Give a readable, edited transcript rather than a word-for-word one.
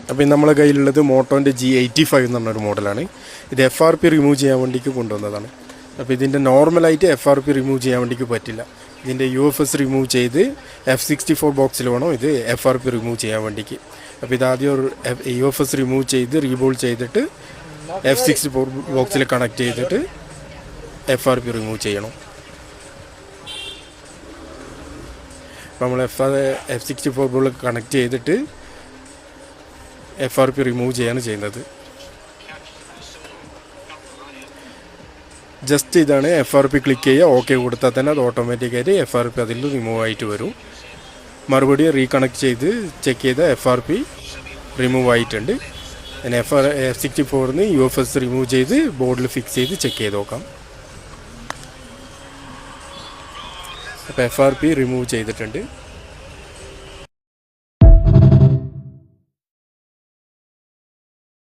അപ്പോൾ നമ്മളെ കയ്യിലുള്ളത് മോട്ടോൻ്റെ G85 എന്ന് പറഞ്ഞൊരു മോഡലാണ്. ഇത് FRP റിമൂവ് ചെയ്യാൻ വേണ്ടിക്ക് കൊണ്ടുവന്നതാണ്. അപ്പോൾ ഇതിൻ്റെ നോർമലായിട്ട് FRP റിമൂവ് ചെയ്യാൻ വേണ്ടിക്ക് പറ്റില്ല. ഇതിൻ്റെ UFS റിമൂവ് ചെയ്ത് F64 ബോക്സിൽ വേണം ഇത് FRP റിമൂവ് ചെയ്യാൻ വേണ്ടിക്ക്. അപ്പോൾ ഇതാദ്യം ഒരു UFS റിമൂവ് ചെയ്ത് റീബോൾ ചെയ്തിട്ട് F64 ബോക്സിൽ കണക്ട് ചെയ്തിട്ട് FRP റിമൂവ് ചെയ്യണം. അപ്പോൾ നമ്മൾ F64 ബോൾ കണക്ട് ചെയ്തിട്ട് FRP റിമൂവ് ചെയ്യാണ് ചെയ്യുന്നത്. ജസ്റ്റ് ഇതാണ് FRP ക്ലിക്ക് ചെയ്യുക, ഓക്കെ കൊടുത്താൽ തന്നെ അത് ഓട്ടോമാറ്റിക്കായിട്ട് FRP അതിൽ റിമൂവ് ആയിട്ട് വരും. മറുപടി റീകണക്ട് ചെയ്ത് ചെക്ക് ചെയ്ത FRP റിമൂവ് ആയിട്ടുണ്ട്. പിന്നെ F64 UFS റിമൂവ് ചെയ്ത് ബോർഡിൽ ഫിക്സ് ചെയ്ത് ചെക്ക് ചെയ്ത് നോക്കാം. അപ്പോൾ FRP റിമൂവ് ചെയ്തിട്ടുണ്ട്.